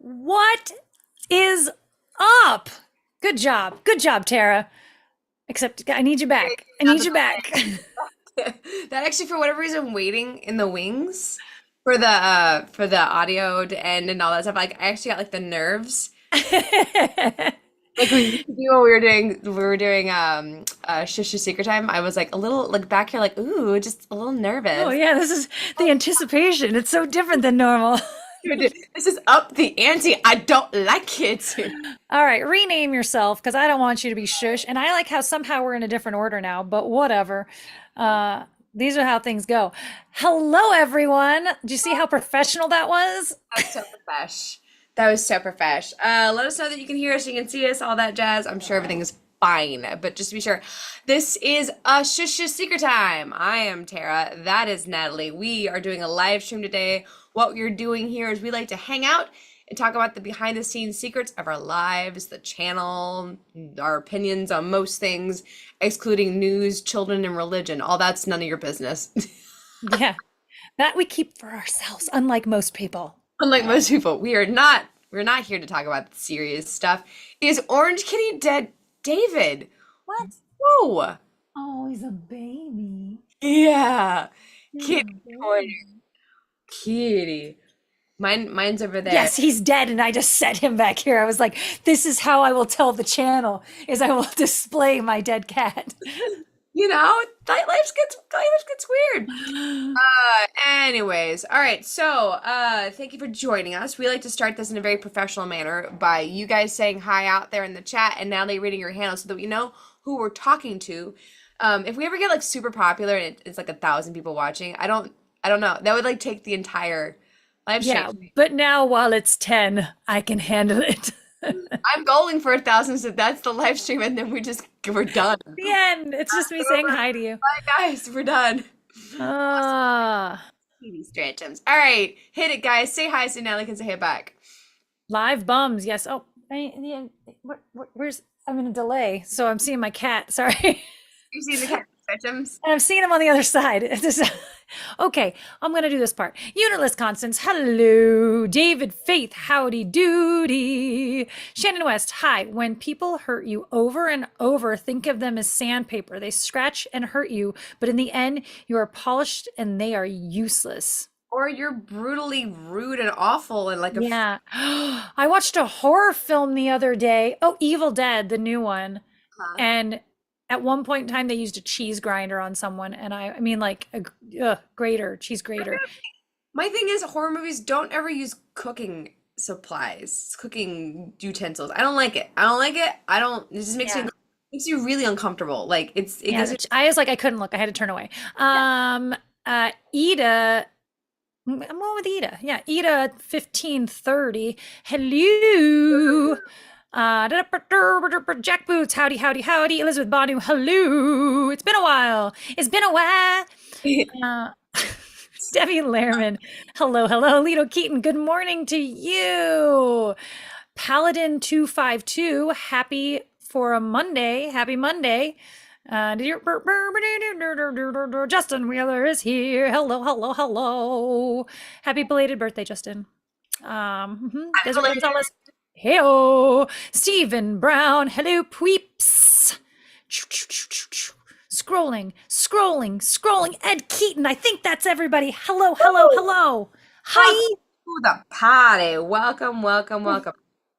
What is up? Good job. Good job, Tara. Except I need you back. I need you back. That actually, for whatever reason, waiting in the wings for the audio to end and all that stuff. Like I actually got like the nerves. Like we used to do when we were doing Shush Secret Time. I was like a little like back here like ooh, just a little Oh nervous. yeah, this is the anticipation. It's so different than normal. Dude, this is up the ante. I don't like it. All right, rename yourself because I don't want you to be shush. And I like how somehow we're in a different order now, but whatever. Uh, these are how things go. Hello, everyone. Do you see how professional that was? That's so profesh. That was so profesh. Let us know that you can hear us, you can see us, all that jazz. I'm sure everything is fine, but just to be sure, this is a Shush Shush Secret Time. I am Tara. That is Natalie. We are doing a live stream today. What we're doing here is we like to hang out and talk about the behind the scenes secrets of our lives, the channel, our opinions on most things, excluding news, children, and religion. All that's none of your business. Yeah, that we keep for ourselves, unlike most people. Unlike most people, we're not here to talk about the serious stuff. Is Orange Kitty dead, David? What? Whoa. Oh, he's a baby. Yeah. He's a Kitty corner. baby. Kitty. Mine's over there. Yes, he's dead, and I just set him back here. I was like, this is how I will tell the channel, is I will display my dead cat. You know, life gets weird. Anyways, all right. So, thank you for joining us. We like to start this in a very professional manner by you guys saying hi out there in the chat and Natalie reading your handle so that we know who we're talking to. If we ever get like super popular and it's like 1,000 people watching, I don't know. That would like take the entire live Yeah, stream. but now while it's 10, I can handle it. I'm going for 1,000, so that's the live stream, and then we're done. The end. It's just me saying hi to you. Bye, guys. We're done. Ah, TV Stratums. All right, hit it, guys. Say hi so Natalie can say it back. live bums. Yes. Oh, yeah, where's, I'm in a delay, so I'm seeing my cat. Sorry. You see the cat Stratums? And I'm seeing him on the other side. Okay, I'm gonna do this part. Unitless constants. Hello, David Faith. Howdy doody. Shannon West. Hi. When people hurt you over and over, think of them as sandpaper. They scratch and hurt you, but in the end, you are polished and they are useless. Or you're brutally rude and awful and like a Yeah. I watched a horror film the other day. Oh, Evil Dead, the new one. huh? And at one point in time, they used a cheese grinder on someone, and I mean, like a grater, cheese grater. My thing is horror movies don't ever use cooking supplies, cooking utensils. I don't like it. I don't like it. I don't. It just Yeah, makes you really uncomfortable. Like it yeah. gives you. I was like, I couldn't look. I had to turn away. Ida. I'm going with Ida. Yeah, Ida 1530. Hello. Jack Boots, howdy, howdy, howdy. Elizabeth Bonu, hello. It's been a while. It's been a while. Uh, Debbie Lehrman, hello, hello. Lito Keaton, good morning to you. Paladin 252, happy for a Monday. Happy Monday. Justin Wheeler is here. Hello, hello, hello. Happy belated birthday, Justin. Desiree Gonzalez. Heyo, Stephen Brown. Hello, peeps. Scrolling, scrolling, scrolling. Ed Keaton. I think that's everybody. Hello, hello, hello. Welcome Hi. to the party. Welcome, welcome, Oh, welcome.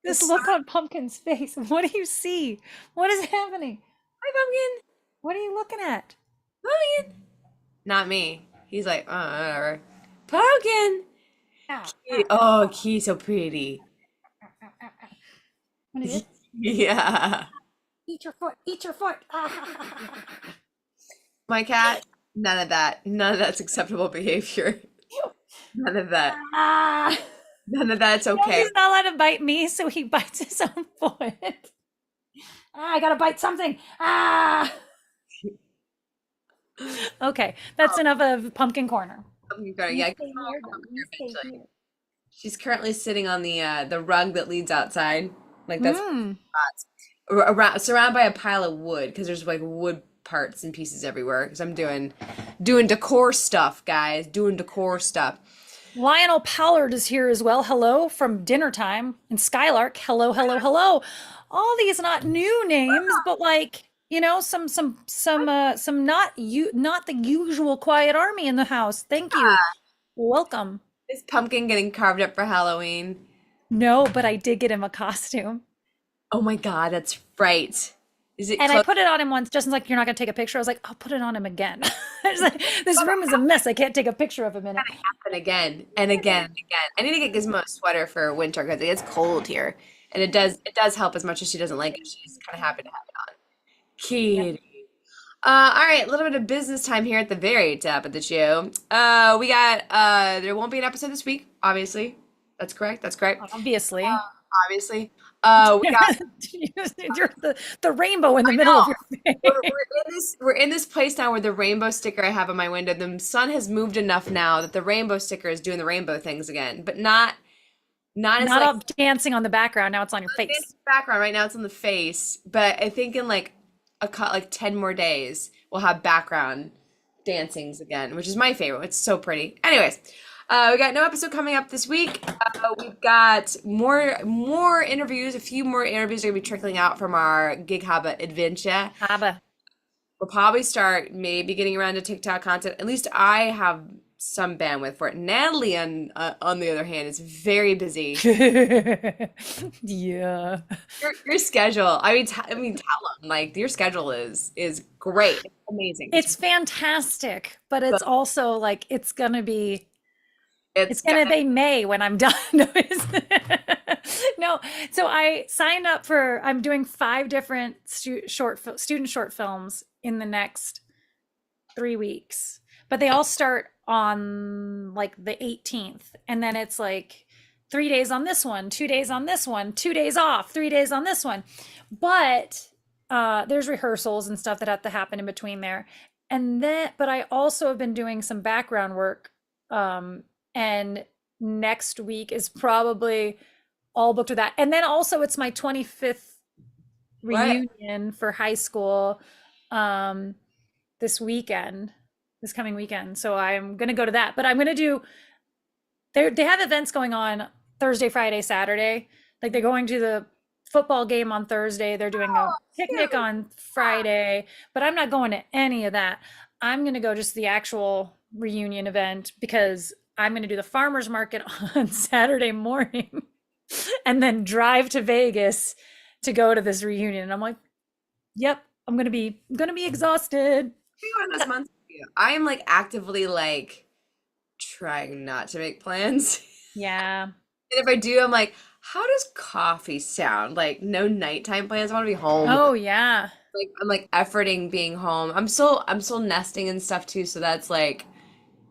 this This look on Pumpkin's face. What do you see? What is happening? Hi, Pumpkin. What are you looking at? Pumpkin. Not me. He's like, whatever. Pumpkin. Ow, ow, Oh, he's so pretty. ow, ow, ow, ow. What is it? Yeah. Eat your foot. Eat your foot. My cat, none of that. None of that's acceptable behavior. None of that. Ah. None of that's No, okay. he's not allowed to bite me, so he bites his own foot. I gotta bite something. Ah. Okay, that's enough of Pumpkin Corner. You Yeah, stay here, though. You stay eventually. here. She's currently sitting on the rug that leads outside. Like that's Mm. around, surrounded by a pile of wood because there's like wood parts and pieces everywhere. Because I'm doing decor stuff, guys. Doing decor stuff. Lionel Pollard is here as well. Hello from dinner time. And Skylark, hello, hello, hello. All these not new names, but like, some not the usual quiet army in the house. Thank you. Welcome. Is Pumpkin getting carved up for Halloween? No, but I did get him a costume. Oh my God, that's right. Is it And I close? put it on him once. Justin's like, "You're not gonna take a picture." I was like, "I'll put it on him again." I was like, "This room is a mess. I can't take a picture of him in it." And again and again and again. I need to get Gizmo a sweater for winter because it gets cold here, and it does help as much as she doesn't like it. She's kind of happy to have it on. Yep. Kitty. All right, a little bit of business time here at the very top of the show. We got there won't be an episode this week, obviously. That's correct. That's correct. Obviously. Obviously. We got You're the rainbow in the middle of no. your face. We're in this place now where the rainbow sticker I have on my window, the sun has moved enough now that the rainbow sticker is doing the rainbow things again, but not as Not like all dancing on the background. Now it's on your it's face. background right now. It's on the face, but I think in like like 10 more days we'll have background dancings again, which is my favorite. It's so pretty. Anyways, we got no episode coming up this week. We've got more interviews. A few more interviews are gonna be trickling out from our Gig Haba adventure. Haba. We'll probably start maybe getting around to TikTok content. At least I have some bandwidth for it. Natalie, on the other hand, is very busy. Yeah. Your schedule. I mean, tell them like your schedule is great. It's amazing. It's fantastic, but it's also like It's it's gonna be May when I'm done. No, no. So I signed up I'm doing 5 different student short films in the next 3 weeks, but they all start on like the 18th, and then it's like 3 days on this one, 2 days on this one, 2 days off, 3 days on this one. But there's rehearsals and stuff that have to happen in between there. But I also have been doing some background work. And next week is probably all booked with that. And then also it's my 25th what? reunion for high school um this coming weekend. So I'm gonna go to that. But I'm gonna do they have events going on Thursday, Friday, Saturday. Like they're going to the football game on Thursday. They're doing a picnic Cute. on Friday, but I'm not going to any of that. I'm gonna go just to the actual reunion event because I'm going to do the farmers market on Saturday morning and then drive to Vegas to go to this reunion. And I'm like, yep, I'm going to be exhausted. One of those months for you. I am like actively like trying not to make plans. Yeah. And if I do, I'm like, how does coffee sound? Like no nighttime plans. I want to be home. Oh, yeah. Like I'm like efforting being home. I'm still nesting and stuff too, so that's like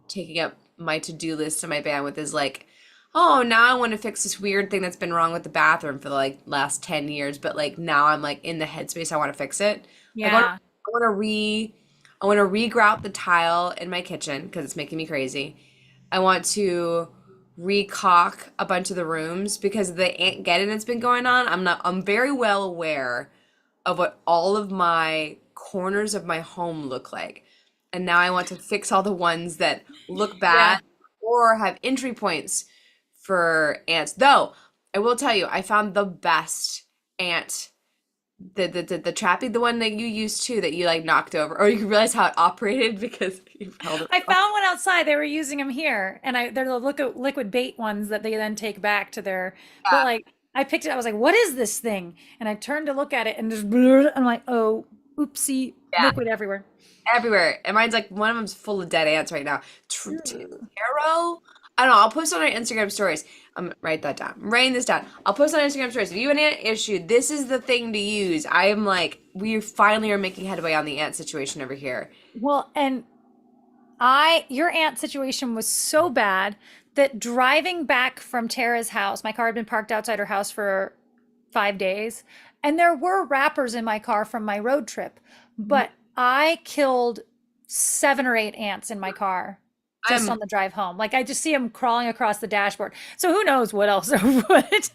taking up my to-do list and my bandwidth is like, oh, now I want to fix this weird thing that's been wrong with the bathroom for the like last 10 years, but like now I'm like in the headspace I want to fix it. Like Yeah. I want to regrout the tile in my kitchen because it's making me crazy. I want to recaulk a bunch of the rooms because of the ant getting that's been going on. I'm very well aware of what all of my corners of my home look like. And now I want to fix all the ones that look Yeah. bad or have entry points for ants. Though I will tell you, I found the best ant, the trappy, the one that you used too, that you like knocked over, or you realize how it operated because you held it. I found one outside. They were using them here, and they're the liquid bait ones that they then take back to their. But Yeah, like, I picked it. I was like, "What is this thing?" And I turned to look at it, and I'm like, "Oh, oopsie, yeah, liquid everywhere." everywhere. And mine's like one of them's full of dead ants right now. Ew. Taro? I don't know. I'll post on our Instagram stories. Write that down. I'm writing this down. I'll post on Instagram stories. If you have an ant issue, this is the thing to use. I am like, we finally are making headway on the ant situation over here. Well, and your aunt situation was so bad that driving back from Tara's house, my car had been parked outside her house for 5 days, and there were wrappers in my car from my road trip, but I killed 7 or 8 ants in my car just I'm on the drive home. Like I just see them crawling across the dashboard. So who knows what else would.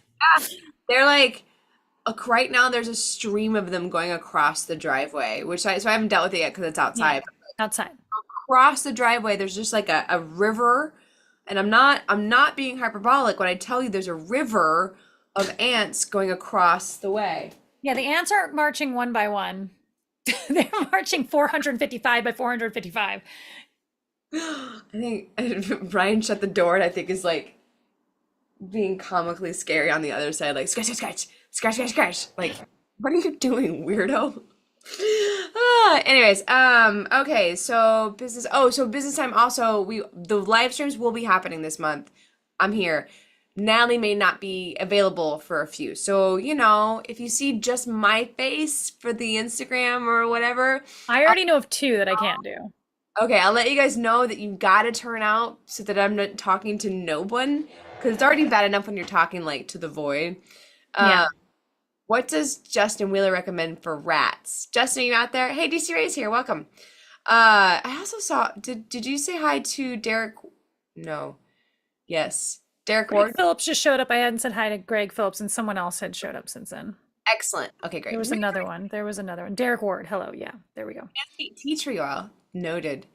they're like right now there's a stream of them going across the driveway, so I haven't dealt with it yet because it's Yeah, outside. outside. Across the driveway, there's just like a river And I'm not being hyperbolic when I tell you there's a river of ants going across the way. Yeah, the ants aren't marching one by one. They're marching 455 by 455. I think Brian shut the door and I think is like being comically scary on the other side, like scratch, scratch, scratch, scratch, scratch. Like, what are you doing, weirdo? Anyways, okay, so business. Oh, so business time. Also, the live streams will be happening this month. I'm here. Natalie may not be available for a few, so if you see just my face for the Instagram or whatever, I already know of two that I can't do. okay, I'll let you guys know that you gotta turn out so that I'm not talking to no one, because it's already bad enough when you're talking like to the void. Yeah. What does Justin Wheeler recommend for rats? Justin, are you out there? Hey, DC Ray's here. Welcome. I also saw. Did you say hi to Derek? No. Yes. Derek Greg Ward. Phillips just showed up. I hadn't said hi to Greg Phillips, and someone else had showed up since then. Excellent. Okay, great. There was another one. There was another one. Derek Ward. Hello. Yeah, there we go. Tea tree oil. Noted.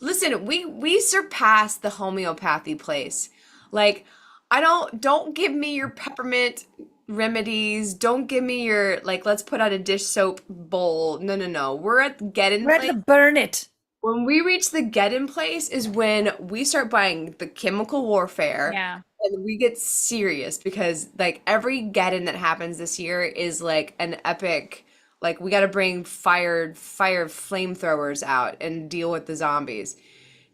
Listen, we surpassed the homeopathy place. Like, don't give me your peppermint remedies. Don't give me your like let's put out a dish soap bowl. No, no, no. We're at the get in We're at place. the burn it. When we reach the get in place is when we start buying the chemical warfare Yeah. and we get serious because like every get in that happens this year is like an epic like we got to bring fire flamethrowers out and deal with the zombies.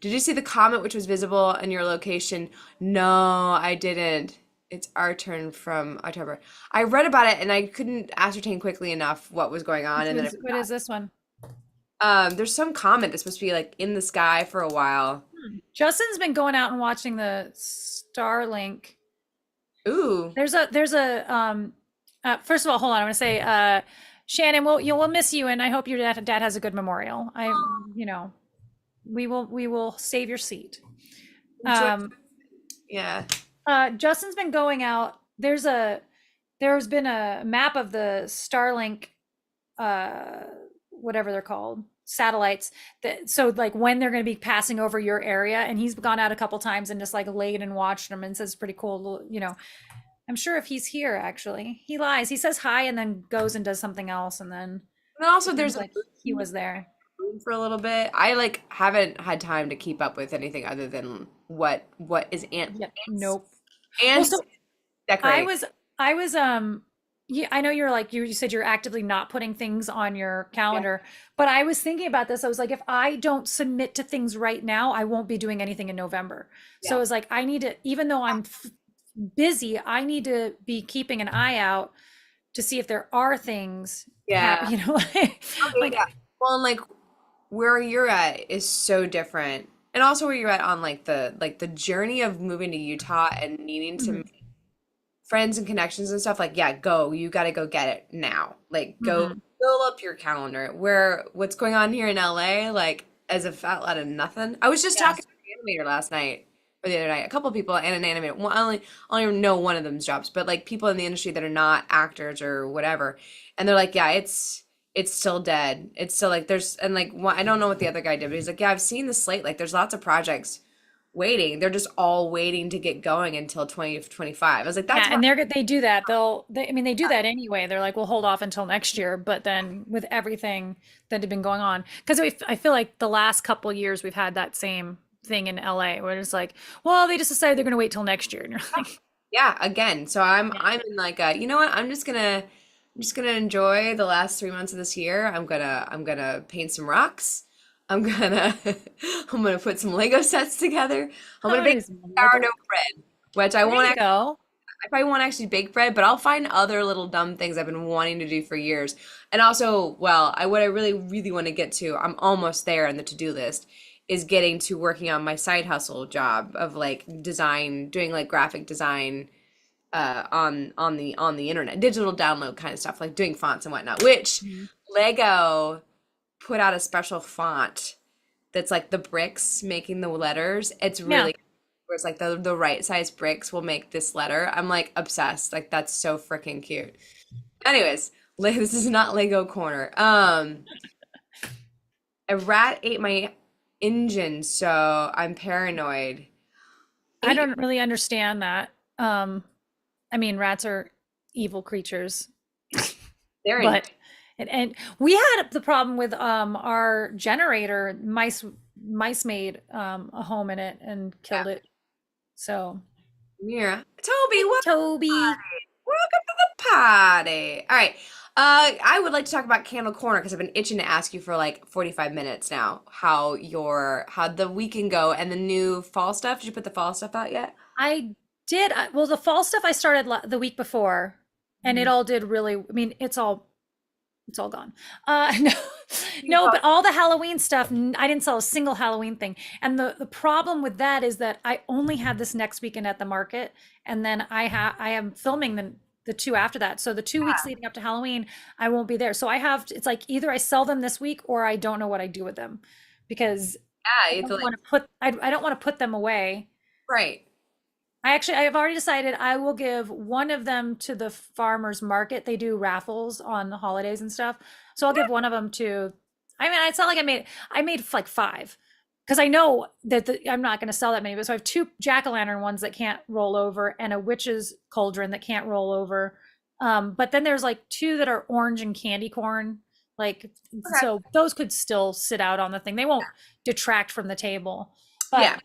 Did you see the comment which was visible in your location? No, I didn't. It's our turn from October. I read about it and I couldn't ascertain quickly enough what was going on and then What is this one? there's some comment that's supposed to be like in the sky for a while. Justin's been going out and watching the Starlink. Ooh. There's a first of all, hold on. I want to say Shannon, we'll miss you, and I hope your dad has a good memorial. We will save your seat. Yeah. Justin's been going out. There's been a map of the Starlink, whatever they're called, satellites. So like when they're going to be passing over your area, and he's gone out a couple times and just like laid and watched them and says pretty cool. I'm sure if he's here, actually, he lies. He says hi and then goes and does something else, and then And also there's like he was there. for a little bit. I like haven't had time to keep up with anything other than what is Yep. Nope. ants So decorate. I was yeah, I know you're like you said you're actively not putting things on your calendar, but I was thinking about this. I was like, if I don't submit to things right now, I won't be doing anything in November. So Yeah. it was like I need to, even though I'm busy, I need to be keeping an eye out to see if there are things Yeah. like Yeah. Well, and like where you're at is so different. And also where you're at on like the journey of moving to Utah and needing to Mhm, friends and connections and stuff, like, yeah, go. You got to go get it now. Like, go mhm. fill up your calendar. Where what's going on here in LA, like, as a fat out of nothing. I was just talking Yes. to an animator last night or the other night. A couple of people and an animator. Well, I only know one of them's jobs, but like people in the industry that are not actors or whatever, and they're like, yeah, it's still dead. It's still like there's and like I don't know what the other guy did, but he's like, yeah, I've seen the slate. Like, there's lots of projects waiting. They're just all waiting to get going until 2025. I was like, that's Yeah, and they do that. I mean, they do that anyway. They're like, we'll hold off until next year. But then with everything that had been going on, because I feel like the last couple of years we've had that same thing in LA where it's like, well, they just decided they're going to wait till next year. And you're like, yeah, again. So I'm yeah, I'm in like you know what? I'm just gonna enjoy the last 3 months of this year. I'm gonna paint some rocks. I'm gonna I'm gonna put some Lego sets together. I'm gonna bake somebody's sourdough bread, which I there won't you actually, go. I probably won't actually bake bread, but I'll find other little dumb things I've been wanting to do for years. And also, well, what I really, really want to get to, I'm almost there on the to-do list, is getting to working on my side hustle job of like design, doing like graphic design on the internet, digital download kind of stuff, like doing fonts and whatnot, which Mhm. Lego put out a special font that's like the bricks making the letters. It's Yeah. really where it's like the right size bricks will make this letter. I'm like obsessed. Like, that's so freaking cute. Anyways, this is not Lego corner. A rat ate my engine, so I'm paranoid. I don't really understand that. I mean, rats are evil creatures, They're in. but and we had the problem with our generator. Mice made a home in it and Yeah. killed it. So, Mira. Toby, hey, Toby. welcome to the party. All right. I would like to talk about Candle Corner because I've been itching to ask you for like 45 minutes now how the weekend go and the new fall stuff. Did you put the fall stuff out yet? I did. Well, the fall stuff I started the week before, and it Mhm. all did really. I mean, it's all gone. No, You no, fall- but all the Halloween stuff, I didn't sell a single Halloween thing. And the problem with that is that I only had this next weekend at the market, and then I am filming the two after that. So the 2 weeks leading up to Halloween, I won't be there. So it's like either I sell them this week or I don't know what I do with them because Yeah, I you have to don't like want to I don't want to put them away. right. I have already decided I will give one of them to the farmers market. They do raffles on the holidays and stuff. So I'll give one of them to, I mean, it's not like I made like five because I know that I'm not going to sell that many. But so I have two jack-o'-lantern ones that can't roll over and a witch's cauldron that can't roll over. But then there's like two that are orange and candy corn. Like, Okay. so those could still sit out on the thing. They won't detract from the table. But Yeah.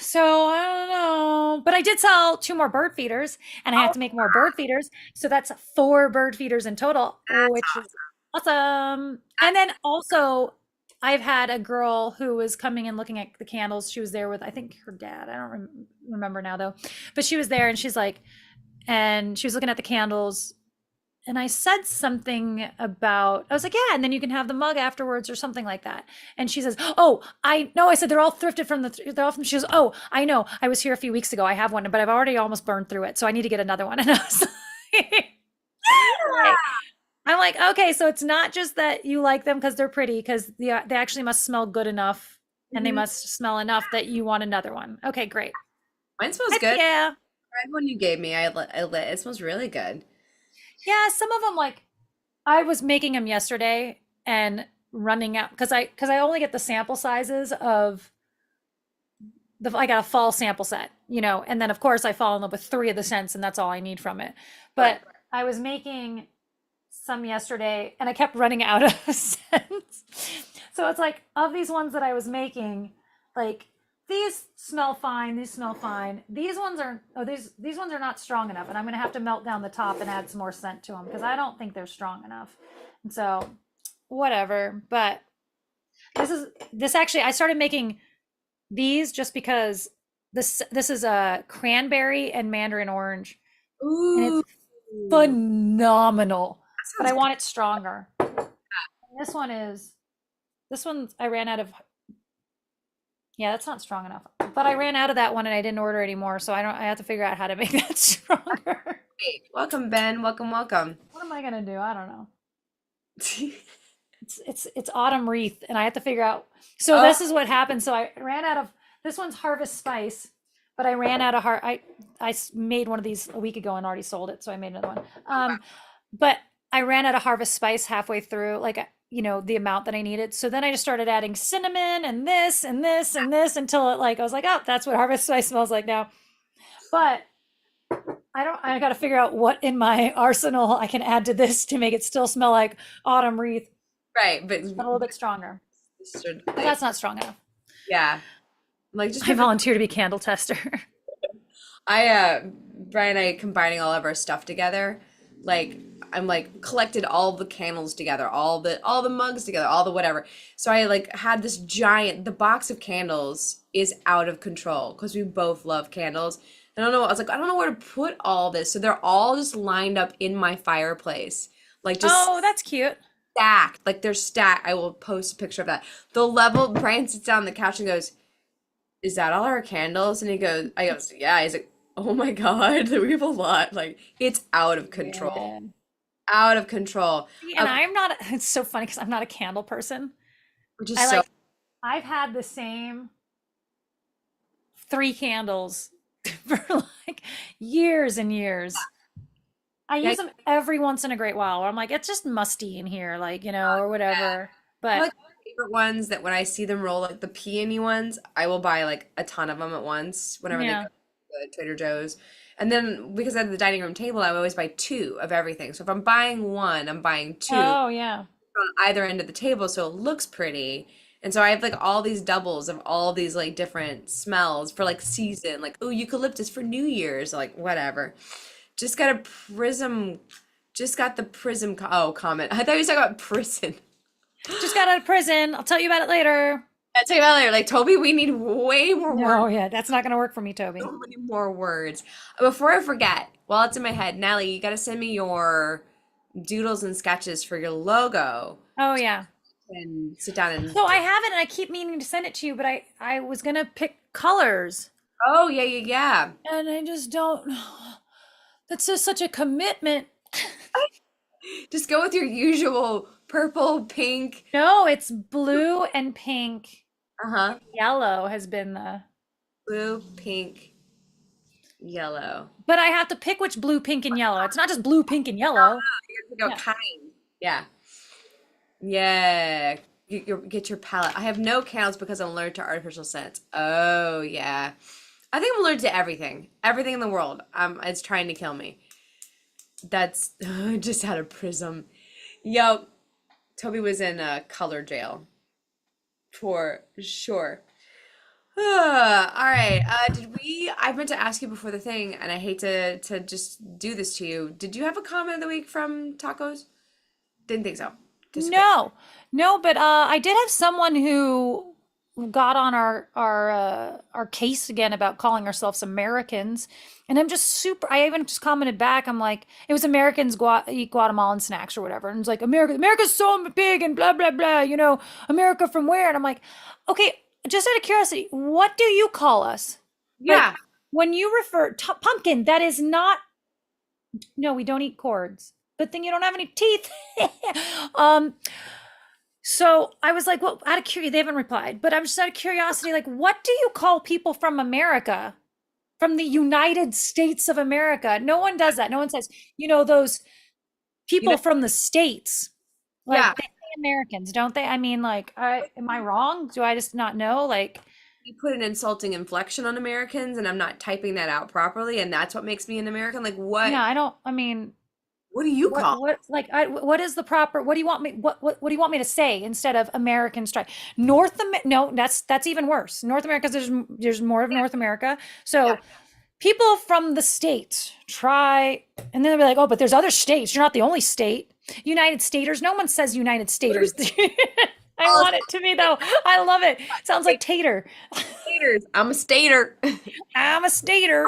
so I don't know. But I did sell two more bird feeders and I have Oh, to make more bird feeders. So that's four bird feeders in total, that's which is awesome. And then also, I've had a girl who was coming and looking at the candles. She was there with, I think, her dad. I don't remember now though. But she was there and she's like, and she was looking at the candles and I said something about, I was like, yeah, and then you can have the mug afterwards or something like that. And she says, oh, I know. I said, they're all thrifted from they're all from, she goes, oh, I know. I was here a few weeks ago. I have one, but I've already almost burned through it. So I need to get another one. And I was like, I'm like, okay, so it's not just that you like them because they're pretty, because they actually must smell good enough and they Mhm. must smell enough that you want another one. Okay, great. Mine smells Heck good. yeah. The red one you gave me, I lit. It smells really good. Yeah, some of them like I was making them yesterday and running out because I only get the sample sizes of I got a fall sample set, and then of course I fall in love with three of the scents and that's all I need from it. Right. But I was making some yesterday and I kept running out of scents. So it's like of these ones that I was making, like these smell fine, these smell fine. These ones are these ones are not strong enough, and I'm gonna have to melt down the top and add some more scent to them because I don't think they're strong enough. And so whatever. But this actually I started making these just because this is a cranberry and mandarin orange, and Ooh. it's phenomenal. That But sounds I good. want it stronger. And this one I ran out of. Yeah, that's not strong enough. But I ran out of that one and I didn't order anymore, so I have to figure out how to make that stronger. Great. Welcome, Ben. Welcome, welcome. What am I gonna do? I don't know. It's autumn wreath, and I have to figure out. So Oh, this is what happened. So I ran out of this one's harvest spice, but I ran out of made one of these a week ago and already sold it, so I made another one. But I ran out of harvest spice halfway through, like the amount that I needed. So then I just started adding cinnamon and this and this and this until it I was like, oh, that's what harvest spice smells like now. But I got to figure out what in my arsenal I can add to this to make it still smell like autumn wreath, right, but a little bit stronger. But that's not strong enough. yeah, like just I put volunteer to be candle tester. Brian and I combining all of our stuff together. Like I'm like collected all the candles together, all the mugs together, all the whatever. So I like had this giant. The box of candles is out of control because we both love candles. I don't know. I was like, I don't know where to put all this. So they're all just lined up in my fireplace, like just Oh, that's cute. stacked. Like they're stacked. I will post a picture of that. The level. Brian sits down on the couch and goes, "Is that all our candles?" And I goes, "Yeah." He's like, "Oh my God, we have a lot. Like it's out of control, Yeah. out of control." See, and I'm not, it's so funny because I'm not a candle person. Which is I so I've had the same three candles for like years and years. I yeah. use them every once in a great while where I'm like, it's just musty in here, or whatever. I'm But like, favorite ones that when I see them roll, like the peony ones, I will buy like a ton of them at once whenever they go Yeah. to the Trader Joe's. And then because I have the dining room table, I always buy two of everything. So if I'm buying one, I'm buying two Oh, yeah. on either end of the table so it looks pretty. And so I have like all these doubles of all these like different smells for like season, like oh eucalyptus for New Year's, like whatever. Just got a prism, just got the prism comment. I thought you was talking about prison. Just got out of prison. I'll tell you about it later. I'll tell you about it later. Like Toby, we need way more words. No, yeah, that's not going to work for me, Toby. So many more words. Before I forget, while it's in my head, Natalie, you got to send me your doodles and sketches for your logo Oh, yeah. and sit down and. So I haven't, and I keep meaning to send it to you, but I was going to pick colors, Oh yeah, yeah, yeah. and I just don't. That's just such a commitment. Just go with your usual purple, pink. No, it's blue and pink. Uh-huh. Yellow has been the, Blue, pink, yellow. but I have to pick which blue, pink, and yellow. It's not just blue, pink, and yellow. You have to go Yeah. kind. Yeah. Yeah. Get your palette. I have no candles because I'm allergic to artificial scents. Oh yeah. I think I'm allergic to everything. Everything in the world. It's trying to kill me. That's I just had a prism. Yo, Toby was in color jail for sure. All right. I meant to ask you before the thing, and I hate to just do this to you. Did you have a comment of the week from tacos? Didn't think so. Just No, but I did have someone who got on our case again about calling ourselves Americans, and I'm just super. I even just commented back. I'm like, it was Americans eat Guatemalan snacks or whatever, and it's like America's so big and blah blah blah. You know, America from where? And I'm like, okay, just out of curiosity, what do you call us? Like, yeah. when you refer to pumpkin, that is not. No, we don't eat cords. Good thing you don't have any teeth. um. So I was like, well, out of curiosity, they haven't replied, but I'm just out of curiosity, like, what do you call people from America, from the United States of America? No one does that. No one says, those people know, from the States, like yeah. they say Americans, don't they? I mean, like, am I wrong? Do I just not know? Like, You put an insulting inflection on Americans, and I'm not typing that out properly, and that's what makes me an American. Like, what? yeah, I mean, What do you call? what is the proper, what do you want me, what do you want me to say instead of Americans try no, that's even worse. North America, there's more of North America. So Yeah. people from the states try, and then they'll be like, oh, but there's other states. You're not the only state. United Staters. No one says United Staters. I want it to be though. I love it. Sounds like tater. Staters. I'm a stater. I'm a stater.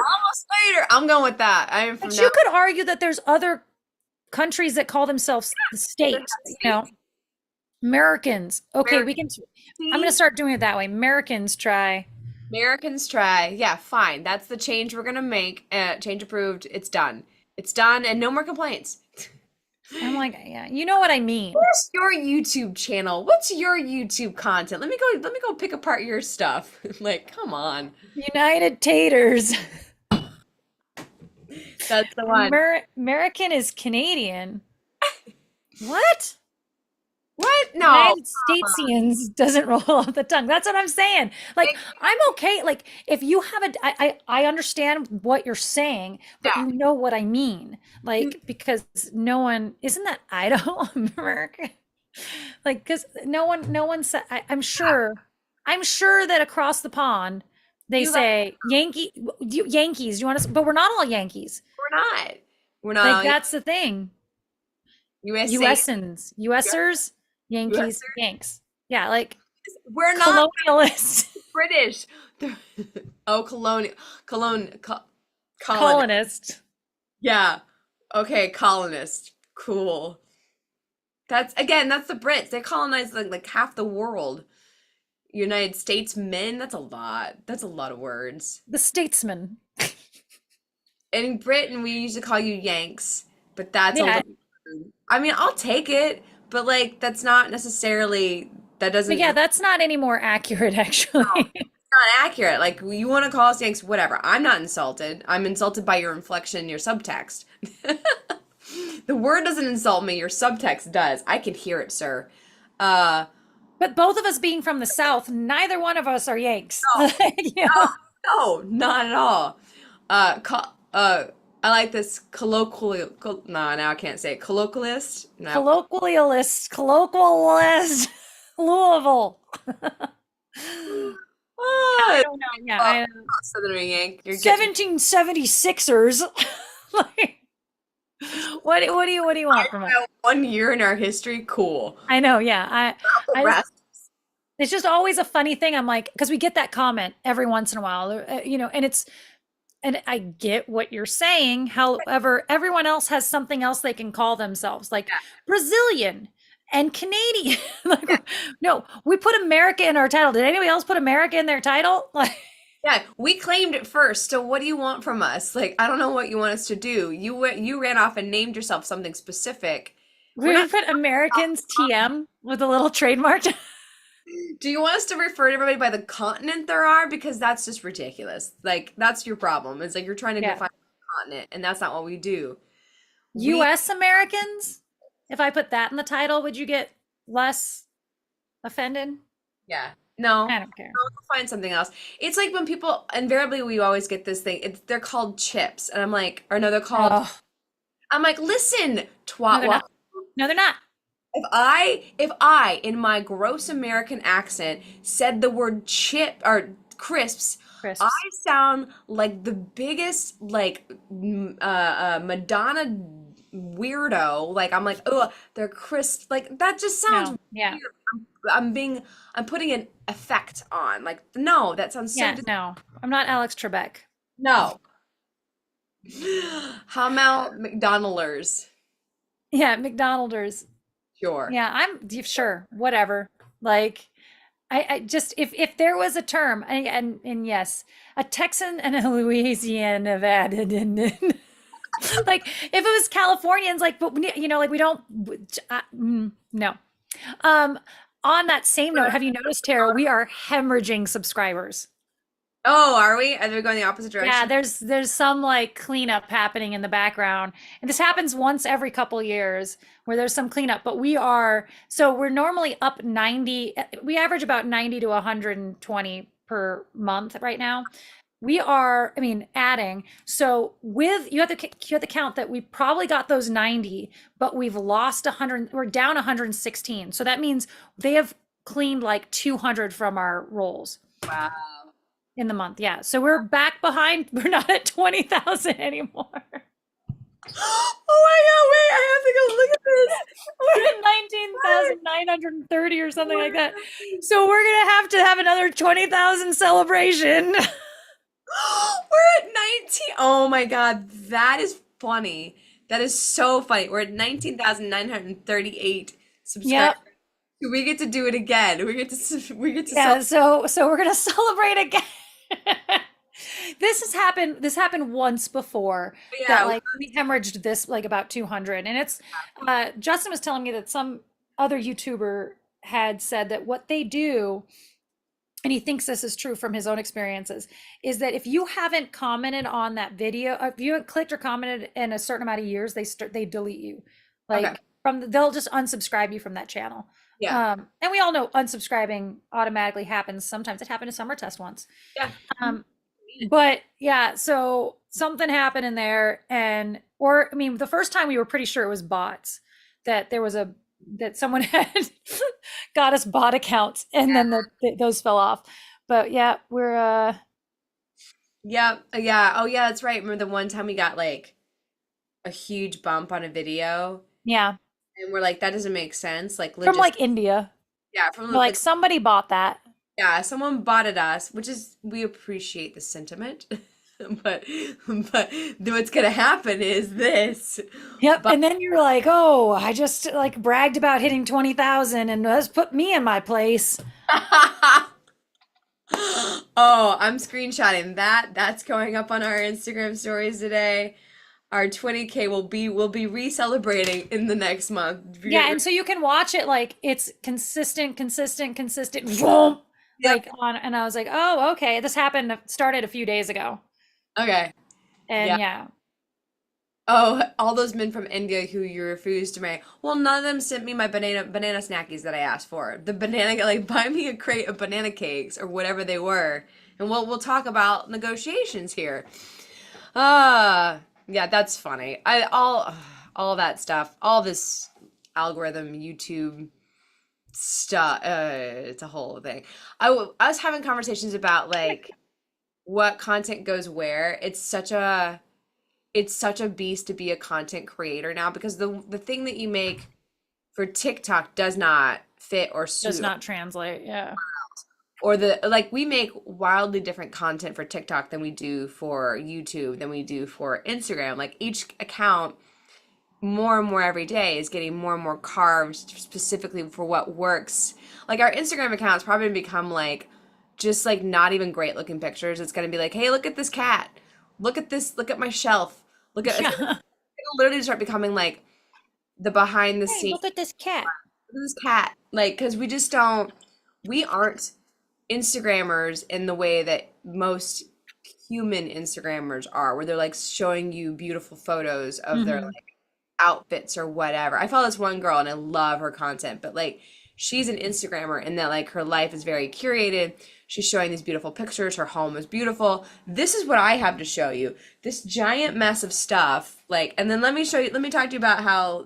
I'm going with that. I am from But now. you could argue that there's other countries that call themselves the states, Americans. Okay, we can. I'm going to start doing it that way. Americans try. Americans try. Yeah, fine. That's the change we're gonna make. Change approved. It's done. It's done, and no more complaints. I'm like, yeah, you know what I mean. Where's your YouTube channel? What's your YouTube content? Let me go pick apart your stuff. Like, come on. United Taters. That's the one. American is Canadian. What? What? No. United Statesians doesn't roll off the tongue. That's what I'm saying. Like, I'm okay. Like, if you have I understand what you're saying, but Yeah. you know what I mean. Like, because no one, isn't that Idaho, America? Like, because no one said, I'm sure that across the pond, they You say Yankees. You want us, but we're not all Yankees. We're not. We're not. Like, that's the thing. USA. USers, Yankees, USers. Yanks. Yeah, like We're not colonialists, British. Oh, colonist. colonists. Yeah. Okay, colonist. Cool. That's the Brits. They colonized like half the world. United States men, that's a lot. That's a lot of words. The statesman. In Britain, we used to call you Yanks, but that's a Yeah. little rude. I mean, I'll take it, but like that's not necessarily that doesn't But yeah, that's not any more accurate, actually. not accurate. Like you want to call us Yanks, whatever. I'm not insulted. I'm insulted by your inflection, your subtext. The word doesn't insult me. Your subtext does. I can hear it, sir. But both of us being from the South, neither one of us are Yanks. No, You no, know? no, not at all. Co I like this no, now I can't say it. Colloquialist. No, Colloquialist, Louisville. I ah, don't know. Yeah, well, I Southern Yank. You're getting 1776ers. Like, what do you want from us? 1 year in our history. Cool. I know, yeah. The I just rest. it's just always a funny thing. I'm like, because we get that comment every once in a while, and I get what you're saying. However, everyone else has something else they can call themselves, like Yeah, Brazilian and Canadian. Like, yeah, no, we put America in our title. Did anybody else put America in their title? Like, yeah. We claimed it first. So what do you want from us? Like, I don't know what you want us to do. You ran off and named yourself something specific. We're we not. put Americans TM with a little trademark. Do you want us to refer to everybody by the continent there are? Because that's just ridiculous. Like, that's your problem. It's like you're trying to Yeah. define a continent, and that's not what we do. We, US Americans. If I put that in the title, would you get less offended? yeah, no, I don't care. we'll find something else. It's like when people, invariably, we always get this thing. They're called chips, and I'm like, or no, they're called. Oh, I'm like, listen, no, twat. they're not. No, they're not. If I, in my gross American accent, said the word chip or crisps, I Crisps. sound like the biggest like Madonna weirdo. Like I'm like, oh, they're crisp. Like that just sounds No. Yeah. weird. I'm putting an effect on. Like, no, that sounds so Yeah. No. I'm not Alex Trebek. no. How about McDonald's? Yeah, McDonald's. Sure. Yeah, sure, whatever. Like, I just if there was a term, and yes, a Texan and a Louisiana Nevada, like if it was Californians, like, but like we don't, no. Um, on that same note, have you noticed, Tara, we are hemorrhaging subscribers. Oh, are we? Are we going the opposite Yeah, direction? there's some like cleanup happening in the background. And this happens once every couple years where there's some cleanup, but we're normally up 90, we average about 90 to 120 per month right now. We are, I mean, adding. So with you have to count that we probably got those 90, but we've lost 100, we're down 116. So that means they have cleaned like 200 from our rolls Wow. in the month. Yeah. So we're back behind. We're not at 20,000 anymore. Oh my God, wait, I have to go look at We're at 19,930 or something like that. So we're going to have another 20,000 celebration. this. We're at 19. Oh my God, that is funny. That is so funny. We're at 19,938 subscribers. Yep. We get to do it again. We get to Yeah. So we're going to celebrate again. This happened once before that yeah, like we hemorrhaged this like about 200, and it's Justin was telling me that some other YouTuber had said that what they do, and he thinks this is true from his own experiences, is that if you haven't commented on that video, if you haven't clicked or commented in a certain amount of years, they delete you. okay. Like they'll just unsubscribe you from that channel. Yeah. And we all know unsubscribing automatically happens. Sometimes it happened to Summer Test once. Yeah. But yeah, so something happened in there, or I mean, the first time we were pretty sure it was bots, that that someone had got us bot accounts, and then those fell off. But yeah, we're Yeah. Yeah. Oh yeah, that's right. Remember the one time we got like a huge bump on a video yeah, and we're like, that doesn't make sense. Like from legit. like India. Yeah, from Like somebody bought that. yeah, someone bought at us, which is we appreciate the sentiment. But what's gonna happen is this. Yep. But And then you're like, oh, I just like bragged about hitting 20,000 and let's put me in my place. oh, I'm screenshotting that. That's going up on our Instagram stories today. Our 20K will be re-celebrating in the next month. Yeah, and so you can watch it like it's consistent, boom, Yep. like on, and I was like, oh, okay, started a few days ago. Okay. And Yeah. yeah. Oh, all those men from India who you refused to marry. Well, none of them sent me my banana snackies that I asked for. The banana, like, buy me a crate of banana cakes or whatever they were, and we'll talk about negotiations here. Yeah, that's funny. All that stuff, all this algorithm, YouTube stuff. It's a whole thing. I was having conversations about like what content goes where. It's such a beast to be a content creator now because the thing that you make for TikTok does not fit or Does suit not translate. Yeah. or the like we make wildly different content for TikTok than we do for YouTube than we do for Instagram. Like each account more and more every day is getting more and more carved specifically for what works. Like our Instagram account's probably gonna become like just like not even great looking pictures. It's gonna be like, hey, look at this cat. Look at this, look at my shelf. Look at Yeah. it'll literally start becoming like the behind the Hey, scenes look at this cat. of this cat. Like, because we aren't Instagrammers in the way that most human Instagrammers are, where they're like showing you beautiful photos of their Hmm. like outfits or whatever. I follow this one girl and I love her content, but like she's an Instagrammer in that like her life is very curated. She's showing these beautiful pictures. Her home is beautiful. This is what I have to show you. This giant mess of stuff. Like, and then let me show you, let me talk to you about how,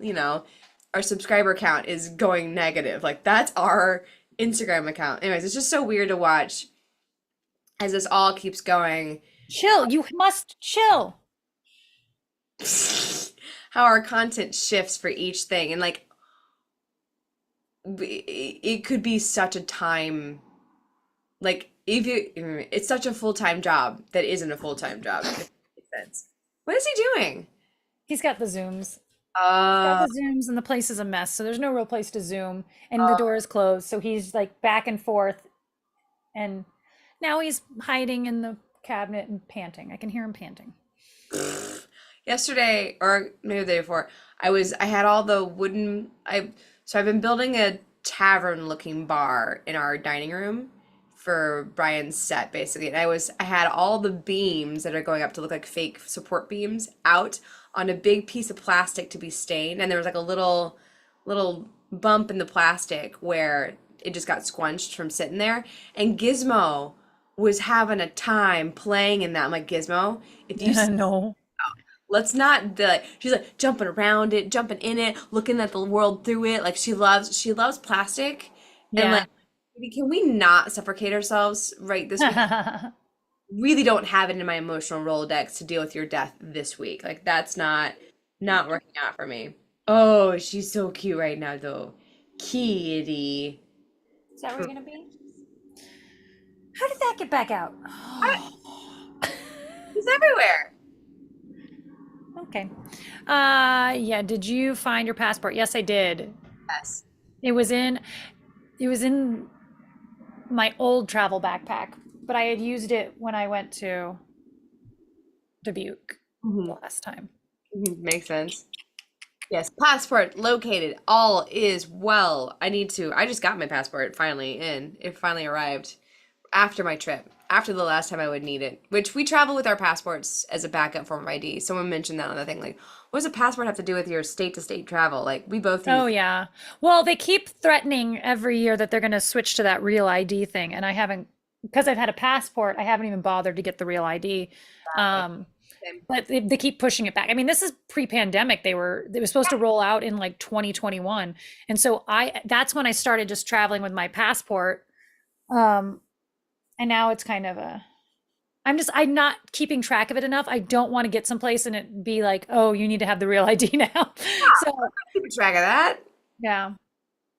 our subscriber count is going negative. Like that's our Instagram account. Anyways, it's just so weird to watch as this all keeps going. Chill. You must chill. How our content shifts for each thing. And like it could be such a time like if you it's such a full-time job that isn't a full-time job if that makes sense. What is he doing? He's got the Zooms. He's got uh the Zooms and the place is a mess. So there's no real place to Zoom and the door is closed. So he's like back and forth. And now he's hiding in the cabinet and panting. I can hear him panting. yesterday or maybe the day before I had all the wooden I've been building a tavern looking bar in our dining room for Brian's set basically. And I had all the beams that are going up to look like fake support beams out on a big piece of plastic to be stained, and there was like a little bump in the plastic where it just got squunched from sitting there, and Gizmo was having a time playing in that. I'm like, Gizmo, if you No. let's not she's like jumping around it, jumping in it, looking at the world through it. Like she loves plastic. And like Yeah. can we not suffocate ourselves right this week? Really don't have it in my emotional Rolodex to deal with your death this week. Like that's not working out for me. Oh, she's so cute right now though. Kitty. Is that where you're gonna be? How did that get back out? I- He's everywhere. Okay. Yeah, did you find your passport? Yes, I did. Yes. It was in it was in my old travel backpack, but I had used it when I went to Dubuque the Mhm. last time. Makes sense. Yes, passport located. All is well. I just got my passport finally in. It finally arrived after my trip, after the last time I would need it, which we travel with our passports as a backup form of ID. Someone mentioned that on the thing, like, what does a passport have to do with your state to state travel? Like, we both use Oh yeah. Well, they keep threatening every year that they're going to switch to that real ID thing, and I haven't because I've had a passport, I haven't even bothered to get the real ID. that. Um, but they keep pushing it back. I mean, this is pre-pandemic. They were supposed to roll out in like 2021. And so that's when I started just traveling with my passport. Um, and now it's kind of I'm not keeping track of it enough. I don't want to get someplace and it be like, oh, you need to have the real ID now. So Keep track of that. yeah.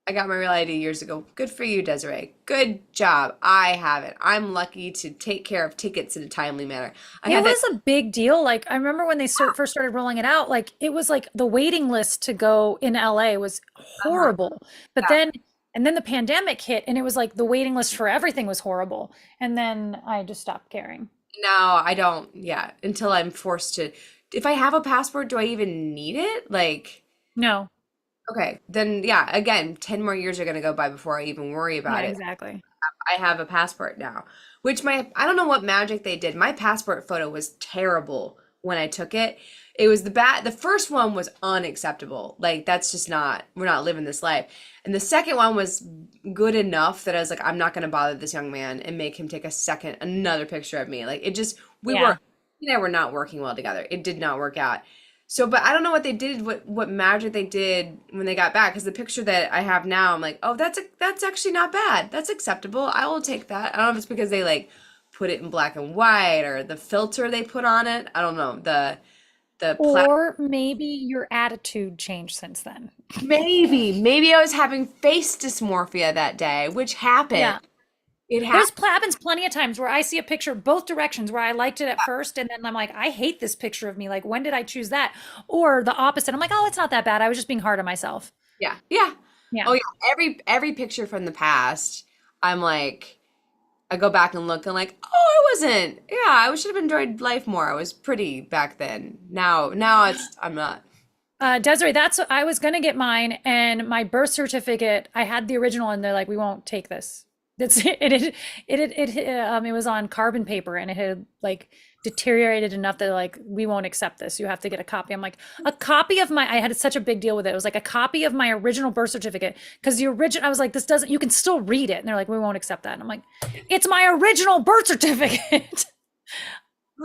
I got my real ID years ago. Good for you, Desiree. Good job. I have it. I'm lucky to take care of tickets in a timely manner. I It had that. was a big deal. Like I remember when they first started rolling it out, like it was like the waiting list to go in LA was Uh-huh. horrible. But then and then the pandemic hit and it was like the waiting list for everything was horrible. And then I just stopped caring. Now I don't, yeah, until I'm forced to. If I have a passport, do I even need it? Like, No. okay, then yeah, again, 10 more years are gonna go by before I even worry Yeah, about it. exactly. I have a passport now, which I don't know what magic they did. My passport photo was terrible when I took it. It was the first one was unacceptable. Like that's just not, we're not living this life. And the second one was good enough that I was like, I'm not gonna bother this young man and make him take another picture of me. Like it just, we Yeah. were, were not working well together. It did not work out. So, but I don't know what they did, what magic they did when they got back. Because the picture that I have now, I'm like, oh, that's actually not bad. That's acceptable. I will take that. I don't know if it's because they like put it in black and white or the filter they put on it. I don't know. The pla Or maybe your attitude changed since then. maybe I was having face dysmorphia that day, which happened. Yeah. It happened. There's happens plenty of times where I see a picture both directions where I liked it at first and then I'm like, I hate this picture of me. Like, when did I choose that? Or the opposite. I'm like, oh, it's not that bad. I was just being hard on myself. Yeah, yeah. Yeah. Oh yeah. Every picture from the past, I'm like, I go back and look and like, oh, I wasn't. Yeah, I should have enjoyed life more. I was pretty back then. Now I'm not. Desiree, I was gonna get mine and my birth certificate, I had the original and they're like, we won't take this. It was on carbon paper and it had like deteriorated enough that like, we won't accept this. You have to get a copy. I'm like, a copy of I had such a big deal with it. It was like a copy of my original birth certificate. Cause the original, I was like, you can still read it. And they're like, we won't accept that. And I'm like, it's my original birth certificate.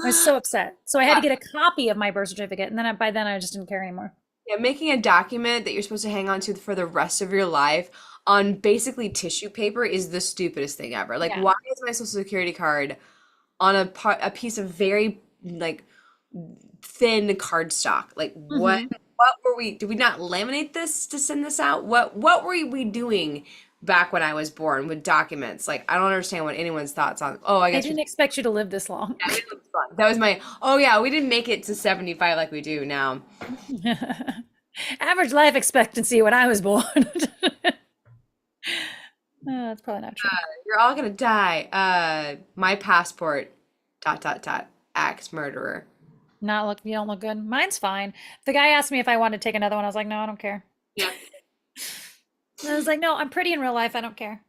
I was so upset. So I had to get a copy of my birth certificate. And then by then I just didn't care anymore. Yeah, making a document that you're supposed to hang on to for the rest of your life on basically tissue paper is the stupidest thing ever. Like, Yeah. why is my social security card on a piece of very like thin cardstock? Like, what Mhm. what were we? Did we not laminate this to send this out? What were we doing back when I was born with documents? Like, I don't understand what anyone's thoughts on. Oh, I They guess we didn't expect you to live this long. yeah, it was fun. That was my. Oh yeah, we didn't make it to 75 like we do now. Average life expectancy when I was born. That's probably not true. You're all gonna die. My passport. Dot dot dot. Axe murderer. Not look, you don't look good. Mine's fine. The guy asked me if I wanted to take another one. I was like, no, I don't care. Yeah. I was like, no, I'm pretty in real life. I don't care.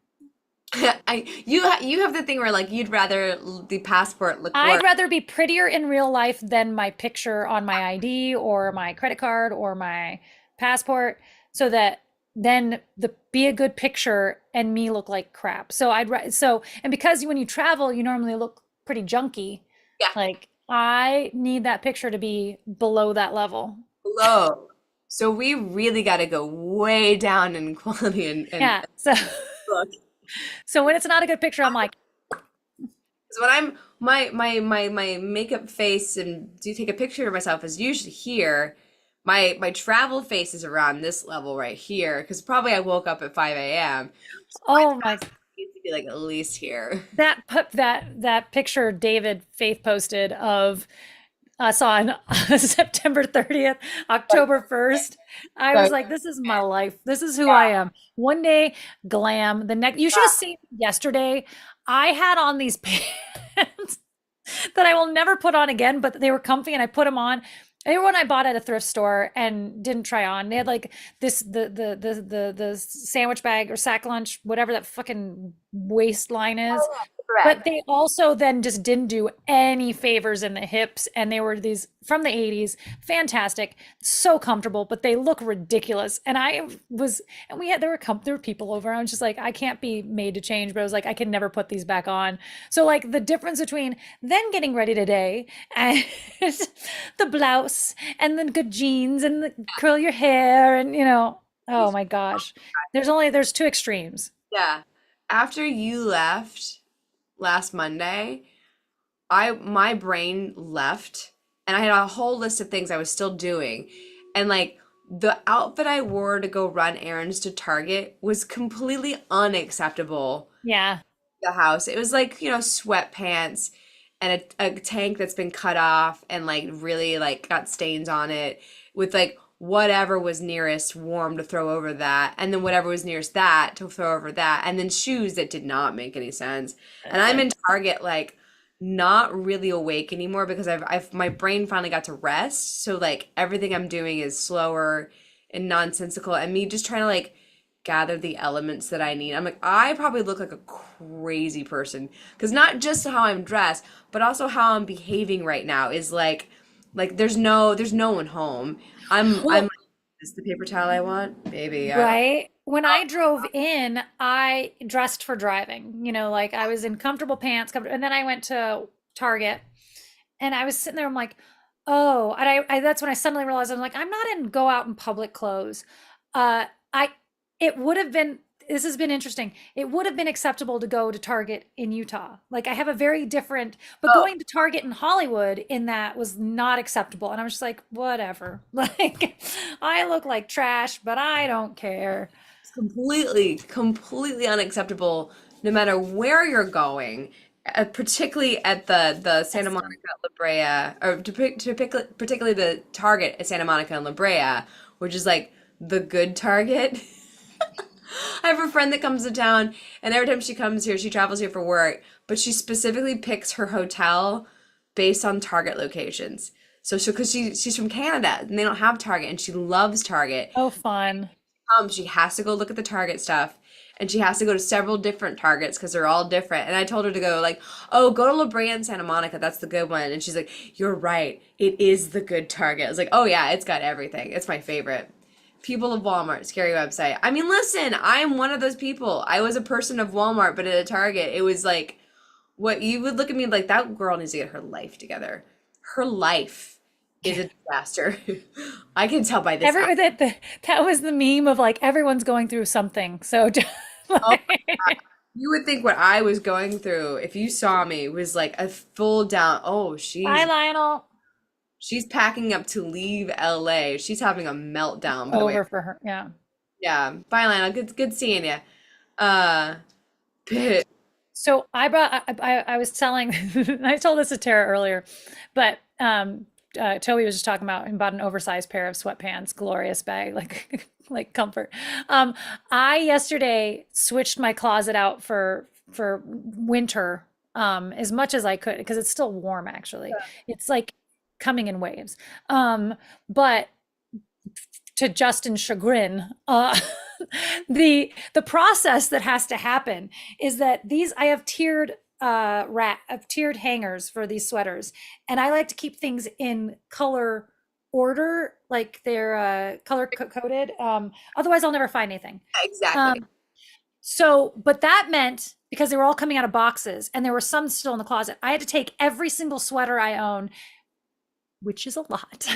You have the thing where like you'd rather the passport look I'd worse. rather be prettier in real life than my picture on my ID or my credit card or my passport, so that then be a good picture and me look like crap. And because when you travel, you normally look pretty junky. Yeah, Like I need that picture to be below that level. low. So we really got to go way down in quality and Yeah. So look. so when it's not a good picture, I'm like, So when I'm my makeup face and do take a picture of myself is usually here. My travel face is around this level right here because probably I woke up at 5 a.m. So my oh my, face needs to be like at least here. that picture David Faith posted of us on September 30th, October 1st. I was like, this is my life. This is who I am. One day, glam. The next, you should have seen yesterday. I had on these pants that I will never put on again, but they were comfy and I put them on. They were one I bought at a thrift store and didn't try on. They had like the sandwich bag or sack lunch, whatever that fucking waistline is. But Correct. they also then just didn't do any favors in the hips. And they were these from the 80s, fantastic, so comfortable, but they look ridiculous. And there were people over. I was just like, I can't be made to change, but I was like, I can never put these back on. So like the difference between then getting ready today and the blouse and the good jeans and the curl your hair and oh my gosh. There's two extremes. Yeah. After you left last Monday, my brain left and I had a whole list of things I was still doing. And like the outfit I wore to go run errands to Target was completely unacceptable Yeah. the house. It was like, sweatpants and a tank that's been cut off and like really like got stains on it with like whatever was nearest warm to throw over that and then whatever was nearest that to throw over that and then shoes that did not make any sense. And I'm in Target like not really awake anymore because I've my brain finally got to rest. So like everything I'm doing is slower and nonsensical and me just trying to like gather the elements that I need. I'm like, I probably look like a crazy person because not just how I'm dressed, but also how I'm behaving right now is like Like there's no one home. I'm Well, like, is the paper towel I want? Baby, I don't. right. When I drove in, I dressed for driving. Like I was in comfortable pants, and then I went to Target and I was sitting there. I'm like, oh, and I that's when I suddenly realized I'm like, I'm not in go out in public clothes. I it would have been this has been interesting. It would have been acceptable to go to Target in Utah. Like I have a very different, but Oh, going to Target in Hollywood in that was not acceptable. And I was just like, whatever. Like I look like trash, but I don't care. it's completely unacceptable no matter where you're going, particularly at the Santa That's Monica dumb. La Brea, or particularly the Target at Santa Monica and La Brea, which is like the good Target. I have a friend that comes to town, and every time she comes here, she travels here for work, but she specifically picks her hotel based on Target locations. So because she's from Canada and they don't have Target, and she loves Target. Oh, fun. She has to go look at the Target stuff, and she has to go to several different Targets because they're all different. And I told her to go like, oh, go to La Brea and Santa Monica. That's the good one. And she's like, you're right. It is the good Target. I was like, oh yeah, it's got everything. It's my favorite. People of Walmart, scary website. I mean, listen, I am one of those people. I was a person of Walmart, but at a Target, it was like what you would look at me like that girl needs to get her life together. Her life is a disaster. I can tell by this. That was the meme of like everyone's going through something. So Oh, like, you would think what I was going through if you saw me was like a full down. Oh, bye, Lionel. she's packing up to leave LA. She's having a meltdown. By the way, Over for her. Yeah. yeah. Bye, Lana. Good seeing you. Uh, So I was telling, I told this to Tara earlier, but Toby was just talking about him bought an oversized pair of sweatpants, glorious bag, like like comfort. I yesterday switched my closet out for winter as much as I could because it's still warm actually. It's like coming in waves. But to Justin's chagrin, the process that has to happen is that these I have tiered hangers for these sweaters, and I like to keep things in color order, like they're color coded. Otherwise, I'll never find anything. exactly. Um, but that meant because they were all coming out of boxes, and there were some still in the closet, I had to take every single sweater I own, which is a lot,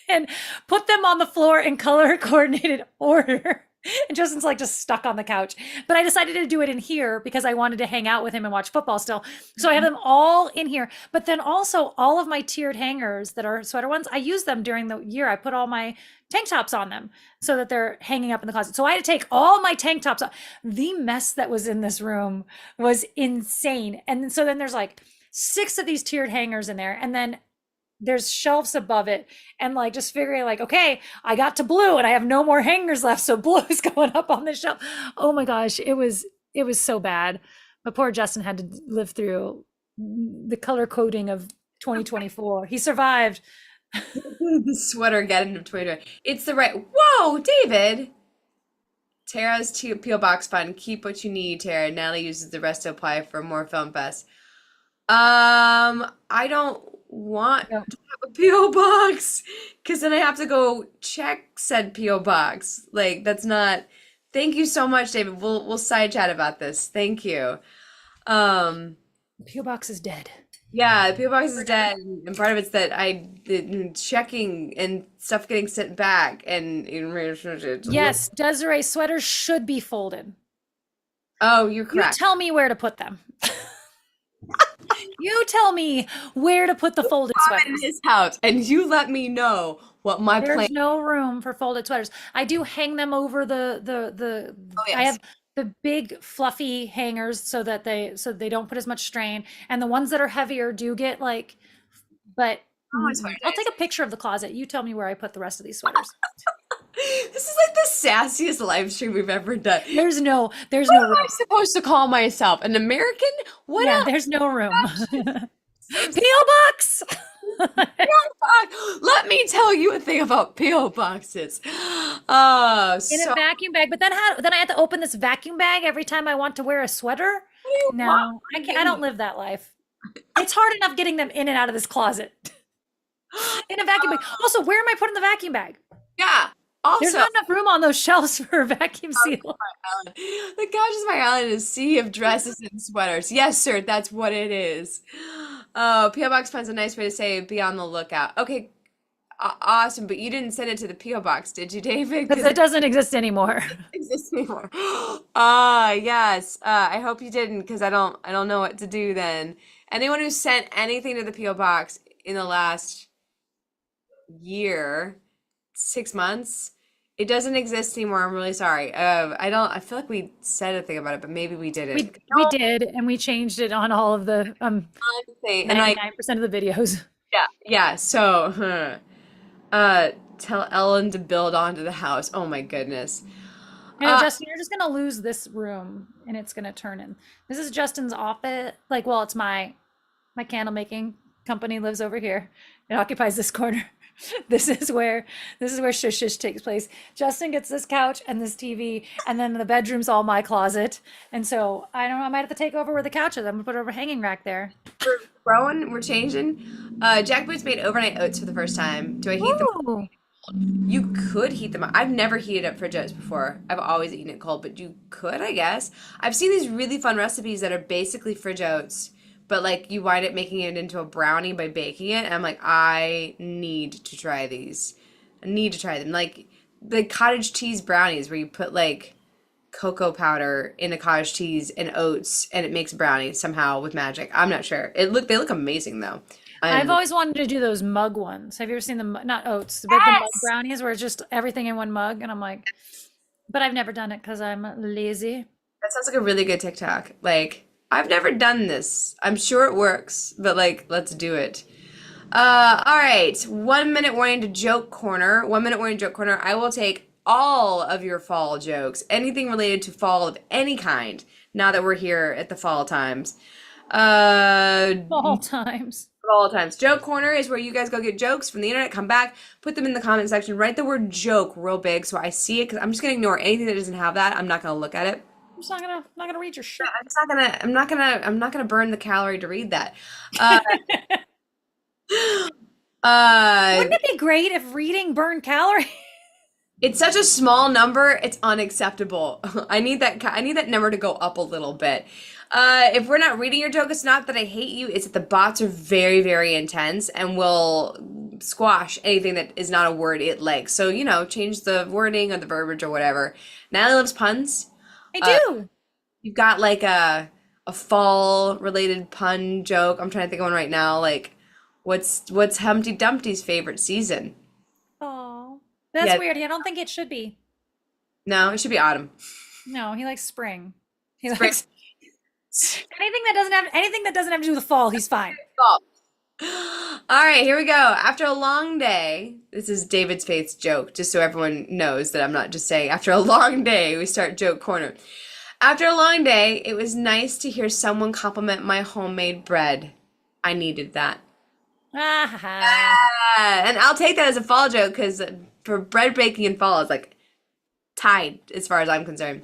and put them on the floor in color coordinated order. And Justin's like just stuck on the couch. But I decided to do it in here because I wanted to hang out with him and watch football still. So I have them all in here. But then also all of my tiered hangers that are sweater ones, I use them during the year. I put all my tank tops on them so that they're hanging up in the closet. So I had to take all my tank tops off. The mess that was in this room was insane. And so then there's like 6 of these tiered hangers in there. And then there's shelves above it, and like just figuring like, okay, I got to blue and I have no more hangers left, so blue is going up on the shelf. Oh my gosh, it was so bad. But poor Justin had to live through the color coding of 2024. He survived. The sweater getting of 2020. It's the right. Whoa, David. Tara's P.O. Box fund. Keep what you need, Tara. Natalie uses the rest to apply for more film fest. I don't want Yeah. to have a P.O. box because then I have to go check said P.O. box. Like that's not. Thank you so much, David. We'll side chat about this. Thank you. Um, PO box is dead. yeah, P.O. box is dead, and part of it's that the checking and stuff getting sent back, and Yes, Desiree, sweaters should be folded. oh, you're You correct. tell me where to put them. You tell me where to put the folded I'm in sweaters. his house, and you let me know what my plan. There's no room for folded sweaters. I do hang them over the Oh I yes. have the big fluffy hangers so they don't put as much strain. And the ones that are heavier do get like, but Oh, it's very I'll nice. take a picture of the closet. You tell me where I put the rest of these sweaters. This is like the sassiest live stream we've ever done. There's What no am room. I supposed to call myself? An American? What Yeah, else? there's no room. So PO box. Let me tell you a thing about P.O. boxes. In a So vacuum bag, but then I have to open this vacuum bag every time I want to wear a sweater. what do you want No, I from can't. I don't me? live that life. It's hard enough getting them in and out of this closet. in a vacuum bag. Also, where am I putting the vacuum bag? Yeah. There's Also, not enough room on those shelves for a vacuum seal. Island. The couch is my island, a sea of dresses and sweaters. Yes, sir, that's what it is. Oh, P.O. Box Fun's a nice way to say be on the lookout. Okay, awesome, but you didn't send it to the P.O. Box, did you, David? Because Because it doesn't exist anymore. exists anymore. Ah, yes. I hope you didn't, because I don't know what to do then. Anyone who sent anything to the P.O. Box in the last year, 6 months, it doesn't exist anymore. I'm really sorry. I feel like we said a thing about it, but maybe we didn't. We did, and we changed it on all of the And like, 99% of the videos. yeah, yeah. So, tell Ellen to build onto the house. Oh my goodness. I know, Uh, Justin, you're just gonna lose this room and it's gonna turn in. This is Justin's office. Like, well, it's my candle making company lives over here. It occupies this corner. This is where Shush Shush takes place. Justin gets this couch and this TV, and then the bedroom's all my closet. And so I don't know, I might have to take over where the couch is. I'm gonna put over a hanging rack there. we're growing, we're changing. Jack Boots made overnight oats for the first time. Do I heat them? Ooh. You could heat them up. I've never heated up fridge oats before. I've always eaten it cold, but you could, I guess. I've seen these really fun recipes that are basically fridge oats, but like you wind up making it into a brownie by baking it. And I'm like, I need to try these. I need to try them. Like the cottage cheese brownies where you put like cocoa powder in a cottage cheese and oats and it makes brownie somehow with magic. I'm not sure. They look amazing though. I've I'm always wanted to do those mug ones. Have you ever seen not oats, but the mug Yes. brownies where it's just everything in one mug? And I'm like, but I've never done it because I'm lazy. That sounds like a really good TikTok. Like, I've never done this. I'm sure it works, but like, let's do it. All right. 1 minute warning to joke corner. 1 minute warning to joke corner. I will take all of your fall jokes, anything related to fall of any kind, now that we're here at the fall times. Uh, All times. Fall times. Joke corner is where you guys go get jokes from the internet, come back, put them in the comment section, write the word joke real big so I see it, because I'm just gonna ignore anything that doesn't have that. I'm not gonna look at it. I'm just not gonna read your shit. I'm not gonna burn the calorie to read that. Uh, uh, Wouldn't it be great if reading burned calories? it's such a small number, it's unacceptable. I need that number to go up a little bit. If we're not reading your joke, it's not that I hate you, it's that the bots are very, very intense and will squash anything that is not a word it likes. So, change the wording or the verbiage or whatever. Natalie loves puns. I Uh, do. You've got like a fall related pun joke. I'm trying to think of one right now. Like, what's Humpty Dumpty's favorite season? Oh, that's Yeah, weird. I don't think it should be. no, it should be autumn. No, he likes spring. He Spring. likes anything that doesn't have to do with fall. He's fine. Fall. All right, here we go. After a long day, this is David's Faith's joke, just so everyone knows that I'm not just saying after a long day, we start joke corner. After a long day, it was nice to hear someone compliment my homemade bread. I needed that. Ah, And I'll take that as a fall joke because for bread baking in fall is like tied as far as I'm concerned.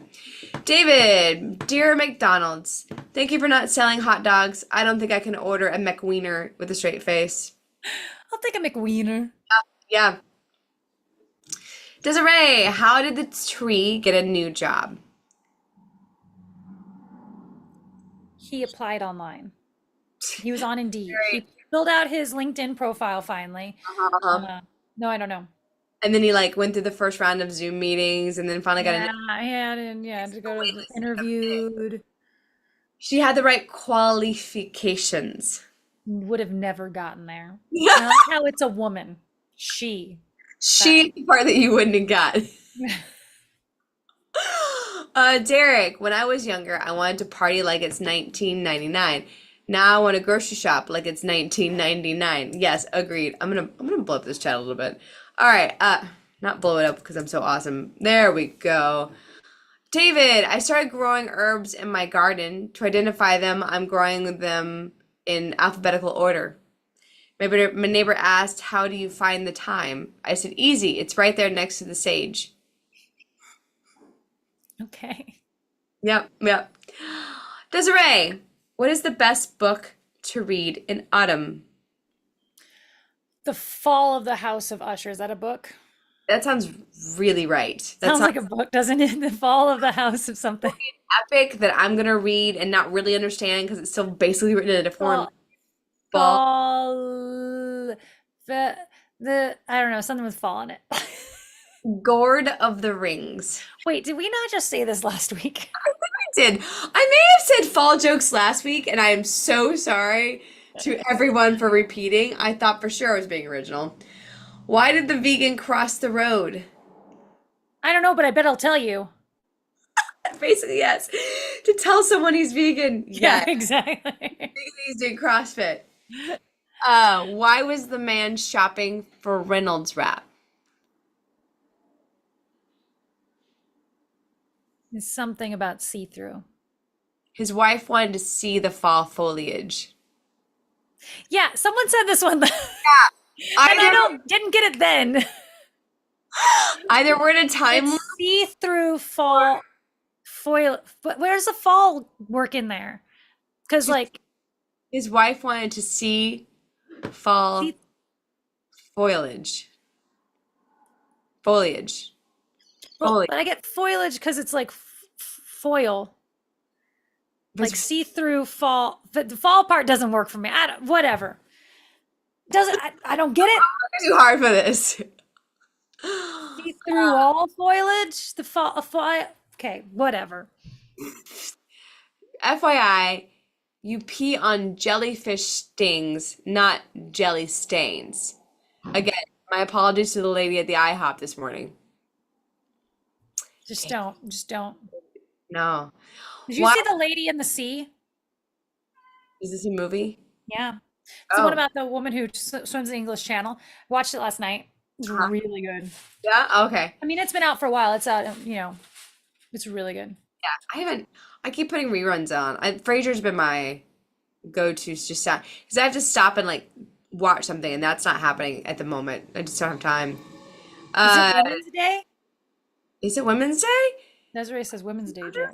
David, dear McDonald's, thank you for not selling hot dogs. I don't think I can order a McWiener with a straight face. I'll take a McWiener. Yeah. Desiree, how did the tree get a new job? He applied online. He was on Indeed. He filled out his LinkedIn profile finally. Uh-huh. No, I don't know. And then he like went through the first round of Zoom meetings and then finally got Yeah, an I had to go to the interviewed. she had the right qualifications. Would have never gotten there. Yeah. I like how it's a woman. She. She the part that you wouldn't have got. Derek, when I was younger, I wanted to party like it's 1999. Now I want to grocery shop like it's 1999. Yes, agreed. I'm gonna blow up this chat a little bit. All right, not blow it up because I'm so awesome. There we go. David, I started growing herbs in my garden. To identify them, I'm growing them in alphabetical order. My neighbor asked, "How do you find the thyme?" I said, "Easy. It's right there next to the sage." Okay. Yep, yep. Desiree, what is the best book to read in autumn? The Fall of the House of Usher. Is that a book? That sounds really right. That Sounds sounds like a book, doesn't it? The Fall of the House of something. epic that I'm gonna read and not really understand because it's still basically written in a foreign Fall, ball. fall, the, I don't know, something with fall in it. Gourd of the Rings. Wait, did we not just say this last week? I did. I may have said fall jokes last week, and I am so sorry to everyone for repeating. I thought for sure I was being original. Why did the vegan cross the road? I don't know, but I bet I'll tell you. Basically, yes. To tell someone he's vegan. Yeah, Yes. exactly. He's doing CrossFit. Why was the man shopping for Reynolds wrap? It's something about see-through. His wife wanted to see the fall foliage. Yeah, someone said this one, and Either, I didn't get it then. either we're in a time. It's see-through fall foil. But where's the fall work in there? Because like His wife wanted to see fall see, foliage. Foliage. well, Foliage. but I get foliage because it's like foil, But like see-through fall. But the fall part doesn't work for me. I don't, whatever. Doesn't I don't get it. it's too hard for this. See through all foliage. The fall. Okay, whatever. FYI, you pee on jellyfish stings, not jelly stains. Again, my apologies to the lady at the IHOP this morning. Just don't. Just don't. No. Did you Why see The Lady in the Sea? is this a movie? Yeah. It's the one Oh, about the woman who swims the English Channel. Watched it last night. It's huh. really good. Yeah. Okay. I mean, it's been out for a while. It's out, it's really good. I haven't. I keep putting reruns on. Frasier's been my go-to just because I have to stop and like watch something, and that's not happening at the moment. I just don't have time. Is it Uh, Women's Day? is it Women's Day? Desiree says Women's Day, Joe.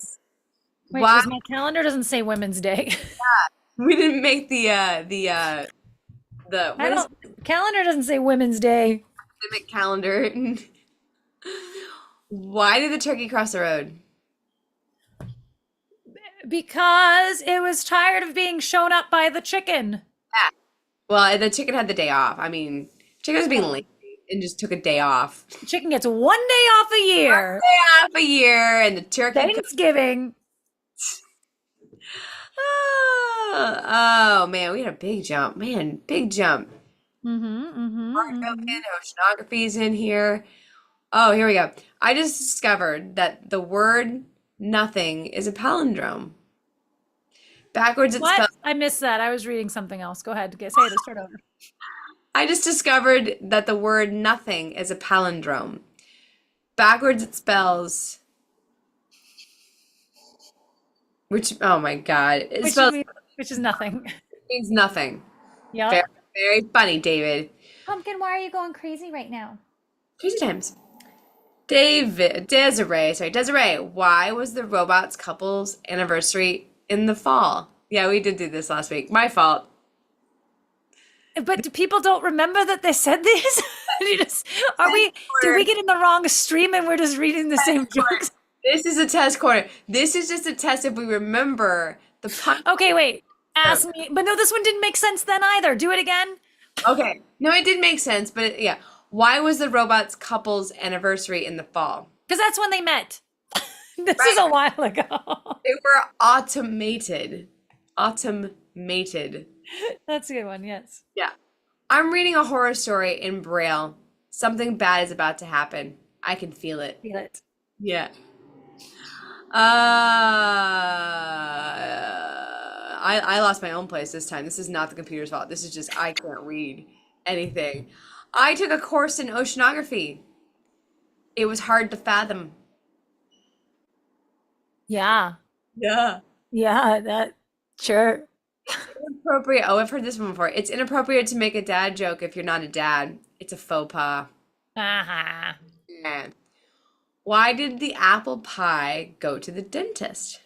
Wait, Why because my calendar doesn't say Women's Day. we didn't make the I what is don't, calendar doesn't say Women's Day. civic calendar? Why did the turkey cross the road? Because it was tired of being shown up by the chicken. Well, the chicken had the day off. I mean, chicken was being lazy and just took a day off. The chicken gets 1 day off a year. Half a year, and the turkey. Thanksgiving. Oh man, we had a big jump. Man, big jump. Art Mm-hmm. token, oceanography's in here. Oh, here we go. I just discovered that the word nothing is a palindrome. Backwards it's What? spelled. I missed that. I was reading something else. Go ahead. Say it. Start over. I just discovered that the word nothing is a palindrome. Backwards it spells which oh my God. It spells Which is nothing. means nothing. Yeah. Very, very funny, David. Pumpkin, why are you going crazy right now? Crazy times. Desiree, why was the robots couple's anniversary in the fall? Yeah, we did do this last week. My fault. But people don't remember that they said these? Did we get in the wrong stream and we're just reading the same jokes? This is a test corner. This is just a test if we remember the punch. Okay, wait. Ask me. But no, this one didn't make sense then either. Do it again. Okay. No, it did make sense, but yeah. Why was the robots couple's anniversary in the fall? Because that's when they met. This is a while ago. They were automated. Automated. That's a good one, yes. Yeah. I'm reading a horror story in Braille. Something bad is about to happen. I can feel it. Feel it. Yeah. I lost my own place this time. This is not the computer's fault. This is just I can't read anything. I took a course in oceanography. It was hard to fathom. Yeah. Yeah. Yeah, sure. Inappropriate. Oh, I've heard this one before. It's inappropriate to make a dad joke if you're not a dad. It's a faux pas. Uh-huh. Yeah. Why did the apple pie go to the dentist?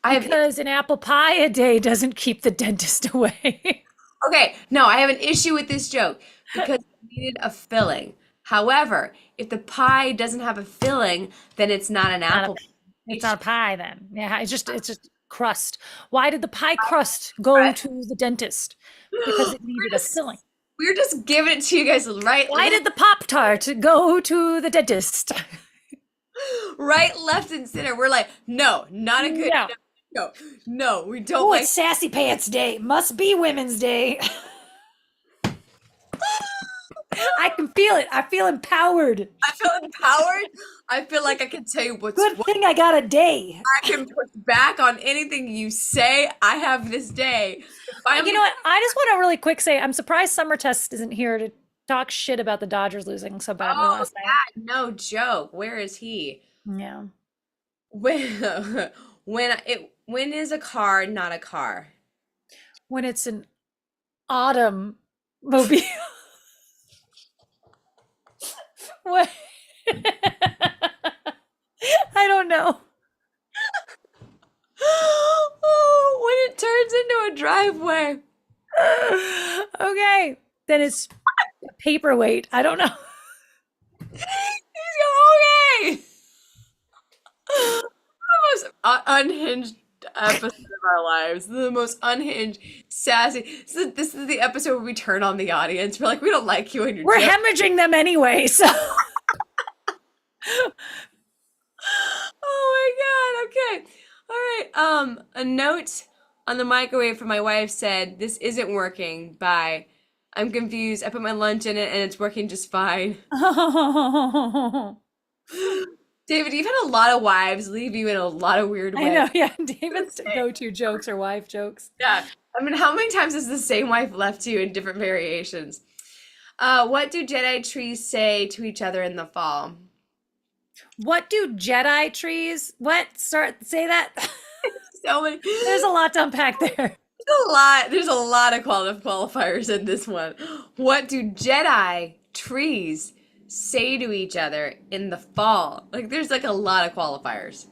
Because an apple pie a day doesn't keep the dentist away. Okay, no, I have an issue with this joke because it needed a filling. However, if the pie doesn't have a filling, then it's not an Not a, apple it's pie. not a pie then. Yeah, it's just crust. Why did the pie crust go to the dentist? Because it We're needed a just filling. we're just giving it to you guys Why did the Pop Tart go to the dentist? right, left, and center. We're like, no, not a good No. no, no, we don't Oh, like. it's Sassy Pants Day. Must be Women's Day. I can feel it. I feel empowered. I feel empowered. I feel like I can tell you Good what thing I got a day. I can push back on anything you say. I have this day to You finally. know what? I just want to really quick say I'm surprised Summer Test isn't here to talk shit about the Dodgers losing so badly Oh, last night. yeah, no joke. Where is he? Yeah. When when is a car not a car? When it's an autumn mobile. What? I don't know. Oh, when it turns into a driveway. Okay. Then it's a paperweight. I don't know. He's going, okay. The most unhinged episode of our lives. The most unhinged, sassy. This is the episode where we turn on the audience. We're like, we don't like you and your We're joke. hemorrhaging them anyway, so Oh my God. Okay. All right. A note on the microwave from my wife said, "This isn't working." By I'm confused. I put my lunch in it and it's working just fine. David, you've had a lot of wives leave you in a lot of weird I ways. know, yeah. David's go-to jokes are wife jokes. Yeah. I mean, how many times has the same wife left you in different variations? What do Jedi trees say to each other in the fall? What do Jedi trees? What? Say that. So many. There's a lot to unpack there. There's a lot of qualifiers in this one. What do Jedi trees say to each other in the fall? Like, there's like a lot of qualifiers.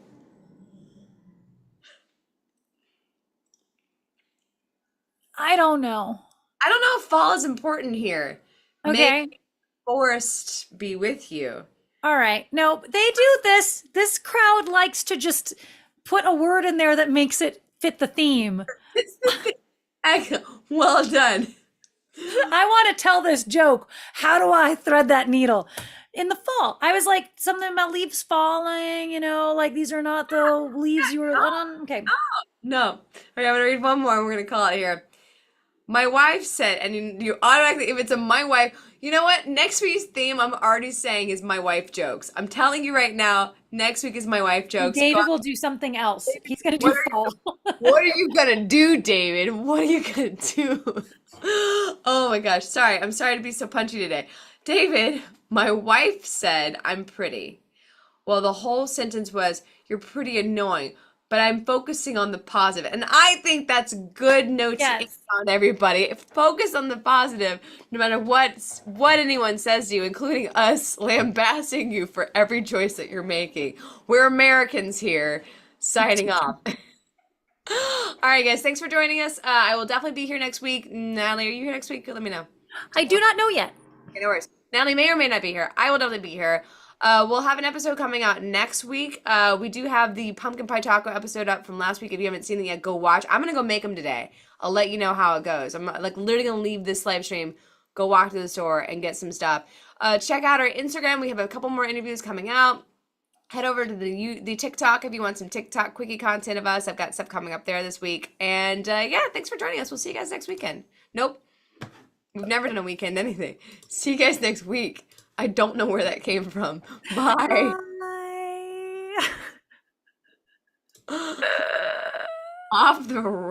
I don't know. I don't know if fall is important here. May Okay. forest be with you. All right. No, they do this. This crowd likes to just put a word in there that makes it fit the theme. It's the well done. I want to tell this joke. How do I thread that needle? In the fall, I was like something about leaves falling, like these are not the leaves you were on. Okay. No. Okay, I'm gonna read one more and we're gonna call it here. My wife said, and you automatically, if it's a my wife, you know what? Next week's theme, I'm already saying, is my wife jokes. I'm telling you right now, next week is my wife jokes. David will do something else. He's going to do fall. What are you gonna do, David? What are you gonna do? Oh my gosh, sorry. I'm sorry to be so punchy today. David, my wife said I'm pretty. Well, the whole sentence was, you're pretty annoying, but I'm focusing on the positive. And I think that's a good note to end Yes. on, everybody. Focus on the positive, no matter what anyone says to you, including us lambasting you for every choice that you're making. We're Americans here, signing off. All right, guys, thanks for joining us. I will definitely be here next week. Natalie, are you here next week? Let me know. I do not know yet. Okay, no worries. Natalie may or may not be here. I will definitely be here. We'll have an episode coming out next week. We do have the pumpkin pie taco episode up from last week. If you haven't seen it yet, go watch. I'm gonna go make them today. I'll let you know how it goes. I'm like literally gonna leave this live stream, go walk to the store and get some stuff. Check out our Instagram. We have a couple more interviews coming out. Head over to the TikTok if you want some TikTok quickie content of us. I've got stuff coming up there this week. And yeah, thanks for joining us. We'll see you guys next weekend. Nope. We've never done a weekend anything. See you guys next week. I don't know where that came from. Bye. Bye. Off the